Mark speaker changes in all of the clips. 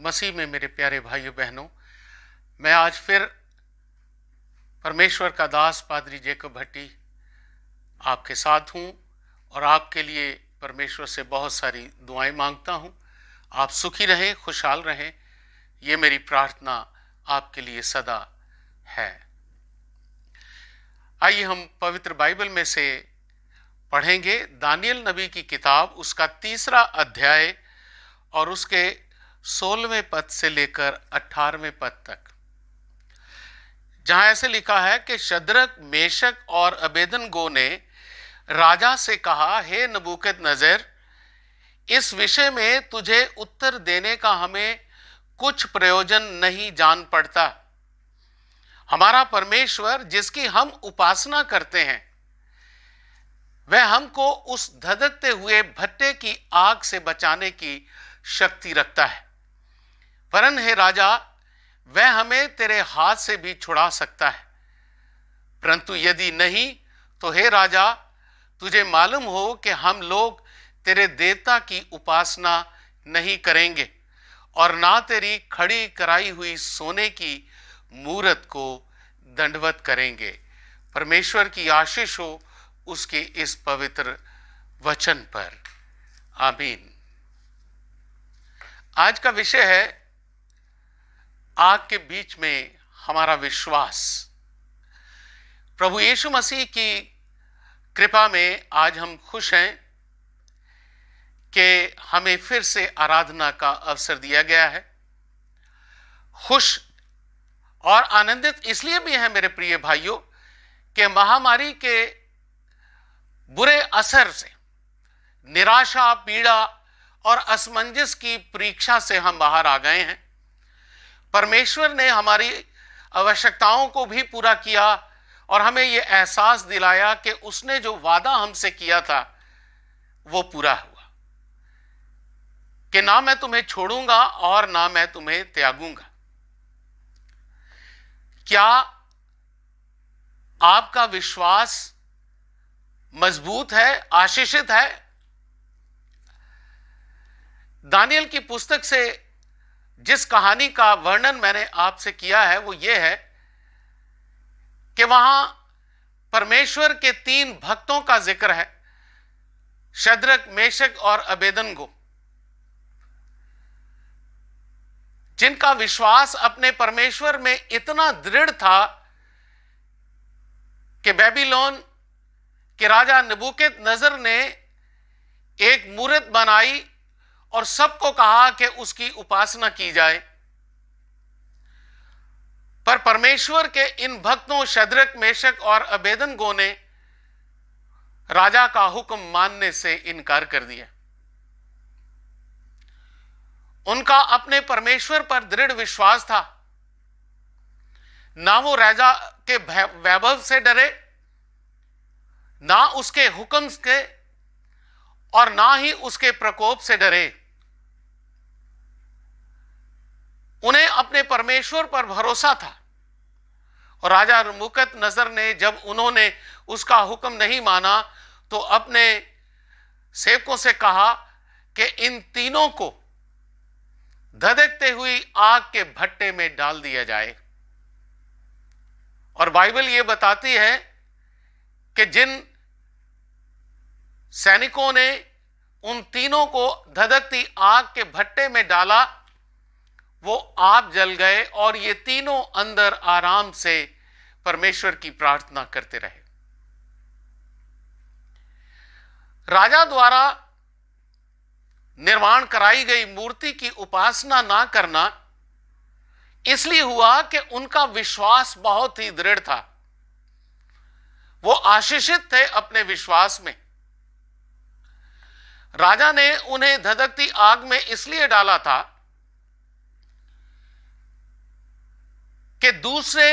Speaker 1: मसीह में मेरे प्यारे भाइयों बहनों, मैं आज फिर परमेश्वर का दास पादरी जैकब भट्टी आपके साथ हूं और आपके लिए परमेश्वर से बहुत सारी दुआएं मांगता हूं। आप सुखी रहें, खुशहाल रहें, ये मेरी प्रार्थना आपके लिए सदा है। आइए हम पवित्र बाइबल में से पढ़ेंगे दानियल नबी की किताब, उसका 3 अध्याय और उसके 16वें पद से लेकर 18वें पद तक, जहां ऐसे लिखा है कि शद्रक, मेशक और अबेदनगो ने राजा से कहा, हे नबूकदनेस्सर, इस विषय में तुझे उत्तर देने का हमें कुछ प्रयोजन नहीं जान पड़ता। हमारा परमेश्वर जिसकी हम उपासना करते हैं वह हमको उस धधकते हुए भट्टे की आग से बचाने की शक्ति रखता है। वरन हे राजा, वह हमें तेरे हाथ से भी छुड़ा सकता है। परंतु यदि नहीं तो हे राजा, तुझे मालूम हो कि हम लोग तेरे देवता की उपासना नहीं करेंगे और ना तेरी खड़ी कराई हुई सोने की मूरत को दंडवत करेंगे। परमेश्वर की आशीष हो उसके इस पवित्र वचन पर। आमीन। आज का विषय है आग के बीच में हमारा विश्वास। प्रभु यीशु मसीह की कृपा में आज हम खुश हैं कि हमें फिर से आराधना का अवसर दिया गया है। खुश और आनंदित इसलिए भी हैं मेरे प्रिय भाइयों कि महामारी के बुरे असर से, निराशा, पीड़ा और असमंजस की परीक्षा से हम बाहर आ गए हैं। परमेश्वर ने हमारी आवश्यकताओं को भी पूरा किया और हमें यह एहसास दिलाया कि उसने जो वादा हमसे किया था वो पूरा हुआ, कि ना मैं तुम्हें छोड़ूंगा और ना मैं तुम्हें त्यागूंगा। क्या आपका विश्वास मजबूत है, आशीषित है? दानियल की पुस्तक से जिस कहानी का वर्णन मैंने आपसे किया है वो ये है कि वहां परमेश्वर के 3 भक्तों का जिक्र है, शद्रक, मेशक और अबेदनगो, जिनका विश्वास अपने परमेश्वर में इतना दृढ़ था कि बेबीलोन के राजा नबूकदनेस्सर ने एक मूरत बनाई और सबको कहा कि उसकी उपासना की जाए। पर परमेश्वर के इन भक्तों शद्रक, मेशक और अबेदनगो ने राजा का हुक्म मानने से इनकार कर दिया। उनका अपने परमेश्वर पर दृढ़ विश्वास था। ना वो राजा के वैभव से डरे, ना उसके हुक्म के, और ना ही उसके प्रकोप से डरे। उन्हें अपने परमेश्वर पर भरोसा था। और राजा नबूकदनेस्सर ने जब उन्होंने उसका हुक्म नहीं माना तो अपने सेवकों से कहा कि इन तीनों को धधकते हुई आग के भट्टे में डाल दिया जाए। और बाइबल यह बताती है कि जिन सैनिकों ने उन तीनों को धधकती आग के भट्टे में डाला वो आप जल गए और ये तीनों अंदर आराम से परमेश्वर की प्रार्थना करते रहे। राजा द्वारा निर्माण कराई गई मूर्ति की उपासना ना करना इसलिए हुआ कि उनका विश्वास बहुत ही दृढ़ था। वो आशीषित थे अपने विश्वास में। राजा ने उन्हें धधकती आग में इसलिए डाला था कि दूसरे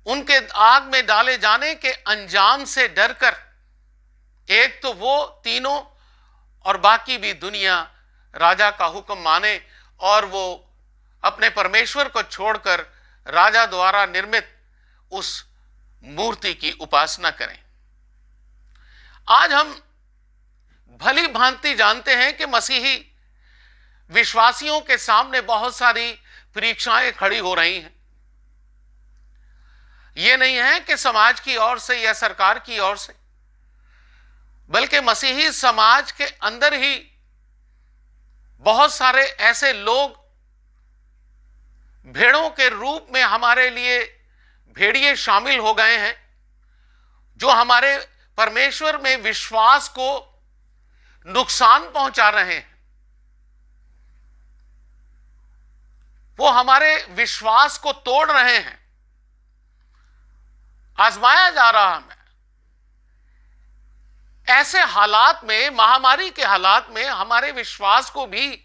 Speaker 1: उनके आग में डाले जाने के अंजाम से डरकर, एक तो वो तीनों और बाकी भी दुनिया राजा का हुक्म माने और वो अपने परमेश्वर को छोड़कर राजा द्वारा निर्मित उस मूर्ति की उपासना करें। आज हम भली भांति जानते हैं कि मसीही विश्वासियों के सामने बहुत सारी परीक्षाएं खड़ी हो रही हैं। यह नहीं है कि समाज की ओर से या सरकार की ओर से, बल्कि मसीही समाज के अंदर ही बहुत सारे ऐसे लोग भेड़ों के रूप में हमारे लिए भेड़िए शामिल हो गए हैं, जो हमारे परमेश्वर में विश्वास को नुकसान पहुंचा रहे हैं। वो हमारे विश्वास को तोड़ रहे हैं। आजमाया जा रहा है। ऐसे हालात में, महामारी के हालात में हमारे विश्वास को भी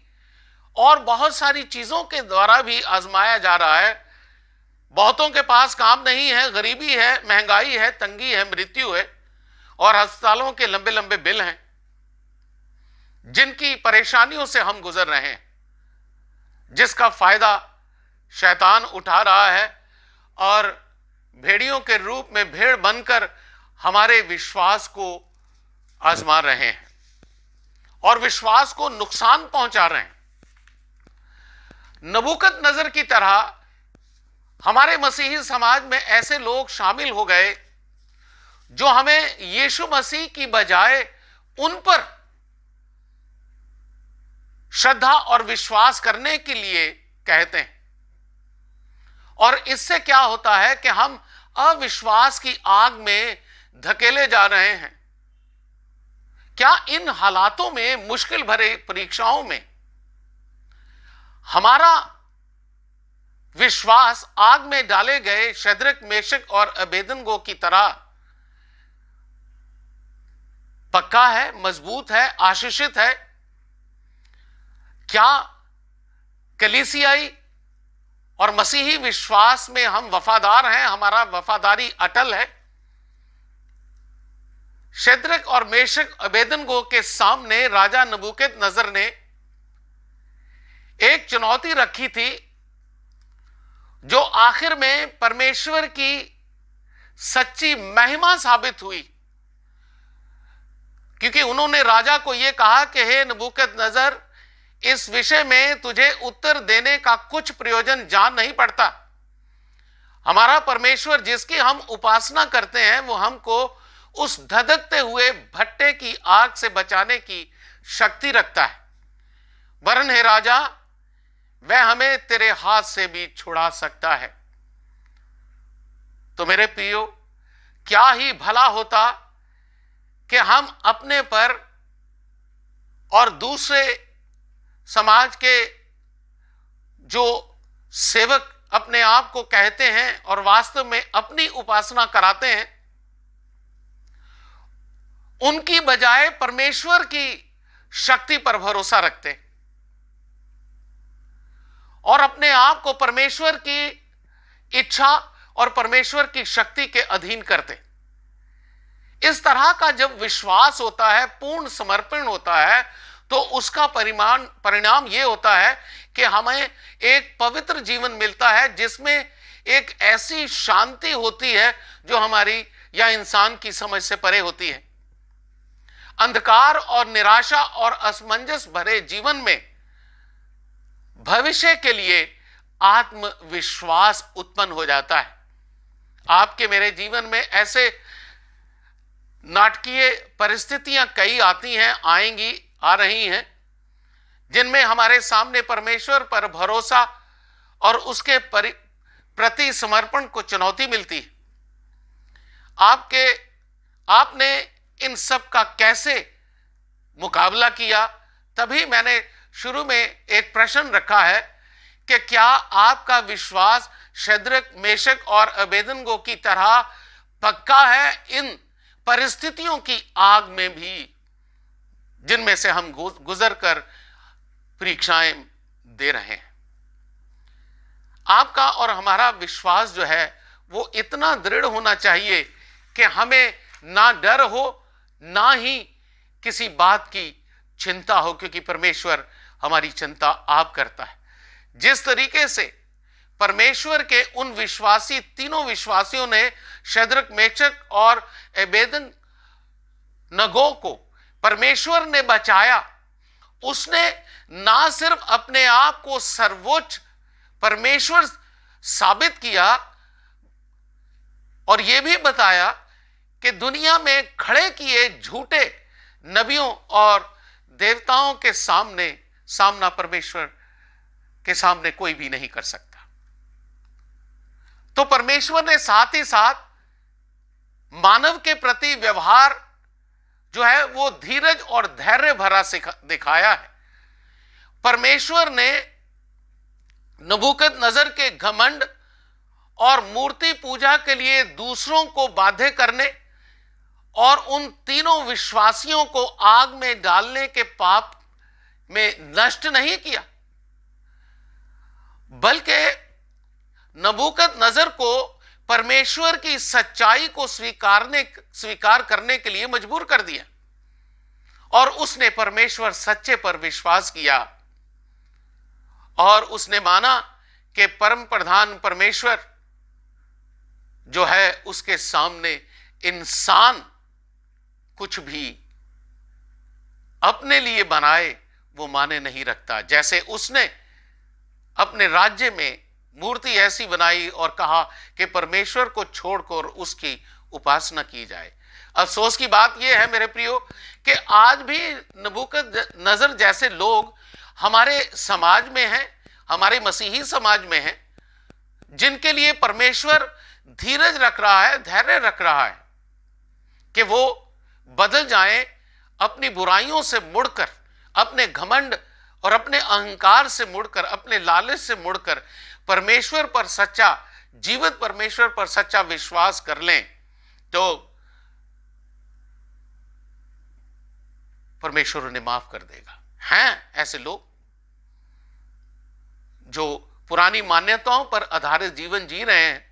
Speaker 1: और बहुत सारी चीजों के द्वारा भी आजमाया जा रहा है। बहुतों के पास काम नहीं है, गरीबी है, महंगाई है, तंगी है, मृत्यु है और अस्पतालों के लंबे लंबे बिल हैं, जिनकी परेशानियों से हम गुजर रहे हैं, जिसका फायदा शैतान उठा रहा है और भेड़ियों के रूप में भेड़ बनकर हमारे विश्वास को आजमा रहे हैं और विश्वास को नुकसान पहुंचा रहे हैं। नबूकदनेस्सर की तरह हमारे मसीही समाज में ऐसे लोग शामिल हो गए जो हमें यीशु मसीह की बजाय उन पर श्रद्धा और विश्वास करने के लिए कहते हैं। और इससे क्या होता है कि हम अविश्वास की आग में धकेले जा रहे हैं। क्या इन हालातों में, मुश्किल भरे परीक्षाओं में हमारा विश्वास आग में डाले गए शद्रक, मेशक और अबेदनगो की तरह पक्का है, मजबूत है, आशीषित है? क्या कलीसियाई और मसीही विश्वास में हम वफादार हैं? हमारा वफादारी अटल है? शद्रक और मेशक अबेदनगो के सामने राजा नबूकदनेस्सर ने एक चुनौती रखी थी, जो आखिर में परमेश्वर की सच्ची महिमा साबित हुई, क्योंकि उन्होंने राजा को यह कहा कि हे नबूकदनेस्सर, इस विषय में तुझे उत्तर देने का कुछ प्रयोजन जान नहीं पड़ता। हमारा परमेश्वर जिसकी हम उपासना करते हैं, वो हमको उस धधकते हुए भट्टे की आग से बचाने की शक्ति रखता है। वरन हे राजा, वह हमें तेरे हाथ से भी छुड़ा सकता है। तो मेरे प्रियो, क्या ही भला होता कि हम अपने पर और दूसरे समाज के जो सेवक अपने आप को कहते हैं और वास्तव में अपनी उपासना कराते हैं, उनकी बजाय परमेश्वर की शक्ति पर भरोसा रखते और अपने आप को परमेश्वर की इच्छा और परमेश्वर की शक्ति के अधीन करते। इस तरह का जब विश्वास होता है, पूर्ण समर्पण होता है, तो उसका परिणाम यह होता है कि हमें एक पवित्र जीवन मिलता है, जिसमें एक ऐसी शांति होती है जो हमारी या इंसान की समझ से परे होती है। अंधकार और निराशा और असमंजस भरे जीवन में भविष्य के लिए आत्मविश्वास उत्पन्न हो जाता है। आपके मेरे जीवन में ऐसे नाटकीय परिस्थितियां कई आती हैं, आएंगी, आ रही हैं, जिनमें हमारे सामने परमेश्वर पर भरोसा और उसके प्रति समर्पण को चुनौती मिलती है। आपने इन सब का कैसे मुकाबला किया? तभी मैंने शुरू में एक प्रश्न रखा है कि क्या आपका विश्वास शद्रक, मेशक और अबेदनगो की तरह पक्का है इन परिस्थितियों की आग में भी, जिनमें से हम गुजर कर परीक्षाएं दे रहे हैं? आपका और हमारा विश्वास जो है वो इतना दृढ़ होना चाहिए कि हमें ना डर हो, ना ही किसी बात की चिंता हो, क्योंकि परमेश्वर हमारी चिंता आप करता है। जिस तरीके से परमेश्वर के उन विश्वासी, तीनों विश्वासियों ने शद्रक, मेशक और अबेदनगो को परमेश्वर ने बचाया, उसने ना सिर्फ अपने आप को सर्वोच्च परमेश्वर साबित किया और यह भी बताया कि दुनिया में खड़े किए झूठे नबियों और देवताओं के सामना परमेश्वर के सामने कोई भी नहीं कर सकता। तो परमेश्वर ने साथ ही साथ मानव के प्रति व्यवहार जो है वो धीरज और धैर्य भरा दिखाया है। परमेश्वर ने नबूकदनेस्सर के घमंड और मूर्ति पूजा के लिए दूसरों को बाध्य करने और उन तीनों विश्वासियों को आग में डालने के पाप में नष्ट नहीं किया, बल्कि नबूकदनेस्सर को परमेश्वर की सच्चाई को स्वीकार करने के लिए मजबूर कर दिया और उसने परमेश्वर सच्चे पर विश्वास किया और उसने माना कि परम प्रधान परमेश्वर जो है उसके सामने इंसान कुछ भी अपने लिए बनाए वो माने नहीं रखता। जैसे उसने अपने राज्य में मूर्ति ऐसी बनाई और कहा कि परमेश्वर को छोड़कर उसकी उपासना की जाए। अफसोस की बात यह है मेरे प्रियो कि आज भी नबूकदनेस्सर जैसे लोग हमारे समाज में हैं, हमारे मसीही समाज में हैं, जिनके लिए परमेश्वर धीरज रख रहा है, धैर्य रख रहा है कि वो बदल जाएं, अपनी बुराइयों से मुड़कर, अपने घमंड और अपने अहंकार से मुड़कर, अपने लालच से मुड़कर परमेश्वर पर सच्चा, जीवित परमेश्वर पर सच्चा विश्वास कर लें, तो परमेश्वर उन्हें माफ कर देगा। हैं ऐसे लोग जो पुरानी मान्यताओं पर आधारित जीवन जी रहे हैं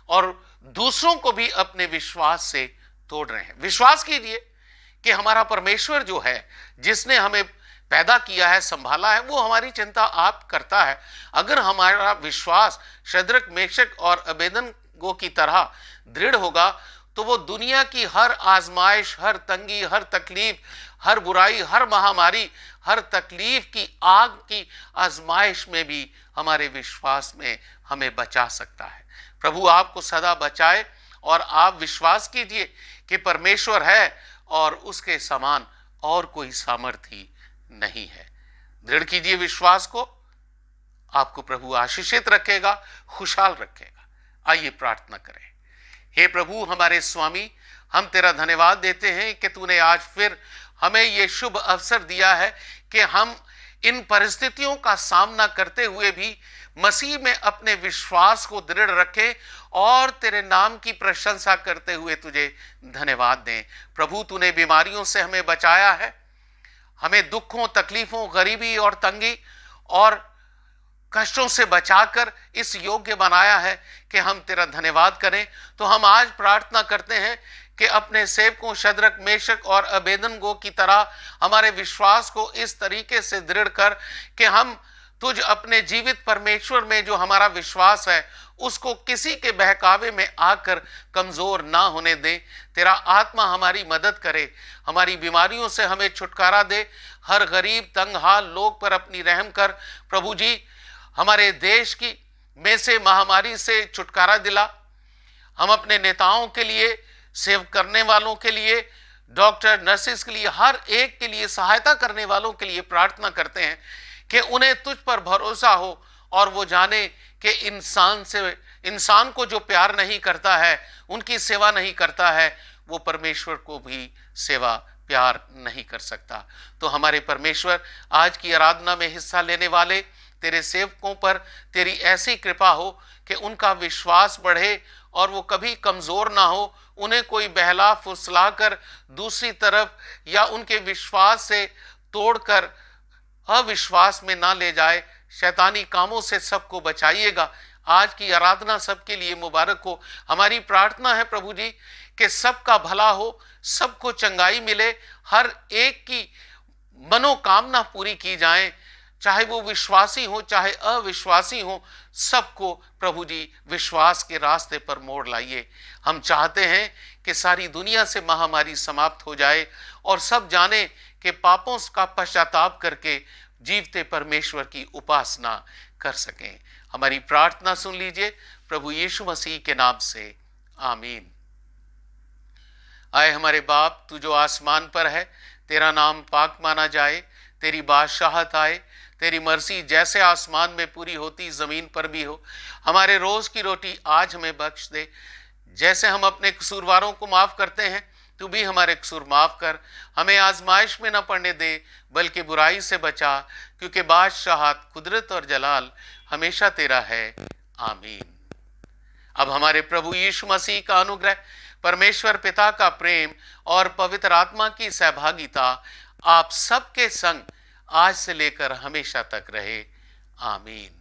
Speaker 1: और दूसरों को भी अपने विश्वास से तोड़ रहे हैं। विश्वास कीजिए कि हमारा परमेश्वर जो है, जिसने हमें पैदा किया है, संभाला है, वो हमारी चिंता आप करता है। अगर हमारा विश्वास शद्रक, मेशक और अबेदनगो की तरह दृढ़ होगा तो वो दुनिया की हर आजमाइश, हर तंगी, हर तकलीफ, हर बुराई, हर महामारी, हर तकलीफ की आग की आजमाइश में भी हमारे विश्वास में हमें बचा सकता है। प्रभु आपको सदा बचाए और आप विश्वास कीजिए कि परमेश्वर है और उसके समान और कोई सामर्थ्य नहीं है। दृढ़ कीजिए विश्वास को, आपको प्रभु आशीषित रखेगा, खुशहाल रखेगा। आइए प्रार्थना करें। हे प्रभु हमारे स्वामी, हम तेरा धन्यवाद देते हैं कि तूने आज फिर हमें ये शुभ अवसर दिया है कि हम इन परिस्थितियों का सामना करते हुए भी मसीह में अपने विश्वास को दृढ़ रखें और तेरे नाम की प्रशंसा करते हुए तुझे धन्यवाद दें। प्रभु तूने बीमारियों से हमें बचाया है, हमें दुखों, तकलीफों, गरीबी और तंगी और कष्टों से बचाकर इस योग्य बनाया है कि हम तेरा धन्यवाद करें। तो हम आज प्रार्थना करते हैं कि अपने सेवकों शद्रक, मेशक और अबेदनगो की तरह हमारे विश्वास को इस तरीके से दृढ़ कर कि हम तुझ अपने जीवित परमेश्वर में जो हमारा विश्वास है उसको किसी के बहकावे में आकर कमजोर ना होने दें। तेरा आत्मा हमारी मदद करे, हमारी बीमारियों से हमें छुटकारा दे, हर गरीब तंगहाल लोग पर अपनी रहम कर। प्रभु जी हमारे देश की में से महामारी से छुटकारा दिला। हम अपने नेताओं के लिए, सेव करने वालों के लिए, डॉक्टर, नर्सिस के लिए, हर एक के लिए, सहायता करने वालों के लिए प्रार्थना करते हैं कि उन्हें तुझ पर भरोसा हो और वो जाने कि इंसान को जो प्यार नहीं करता है, उनकी सेवा नहीं करता है, वो परमेश्वर को भी सेवा प्यार नहीं कर सकता। तो हमारे परमेश्वर, आज की आराधना में हिस्सा लेने वाले तेरे सेवकों पर तेरी ऐसी कृपा हो कि उनका विश्वास बढ़े और वो कभी कमजोर ना हो, उन्हें कोई बहला फुसला कर दूसरी तरफ या उनके विश्वास से तोड़कर अविश्वास में ना ले जाए। शैतानी कामों से सबको बचाइएगा। आज की आराधना सबके लिए मुबारक हो। हमारी प्रार्थना है प्रभु जी कि सबका भला हो, सबको चंगाई मिले, हर एक की मनोकामना पूरी की जाए, चाहे वो विश्वासी हो चाहे अविश्वासी हो, सबको प्रभु जी विश्वास के रास्ते पर मोड़ लाइए। हम चाहते हैं कि सारी दुनिया से महामारी समाप्त हो जाए और सब जाने के पापों का पश्चाताप करके जीवते परमेश्वर की उपासना कर सकें। हमारी प्रार्थना सुन लीजिए प्रभु यीशु मसीह के नाम से, आमीन। आए हमारे बाप, तू जो आसमान पर है, तेरा नाम पाक माना जाए, तेरी बादशाहत आए, तेरी मर्जी जैसे आसमान में पूरी होती जमीन पर भी हो। हमारे रोज की रोटी आज हमें बख्श दे, जैसे हम अपने कसूरवारों को माफ करते हैं, तू भी हमारे कसूर माफ कर। हमें आजमाइश में न पड़ने दे, बल्कि बुराई से बचा, क्योंकि बादशाहत, कुदरत और जलाल हमेशा तेरा है, आमीन। अब हमारे प्रभु यीशु मसीह का अनुग्रह, परमेश्वर पिता का प्रेम और पवित्र आत्मा की सहभागिता आप सबके संग आज से लेकर हमेशा तक रहे, आमीन।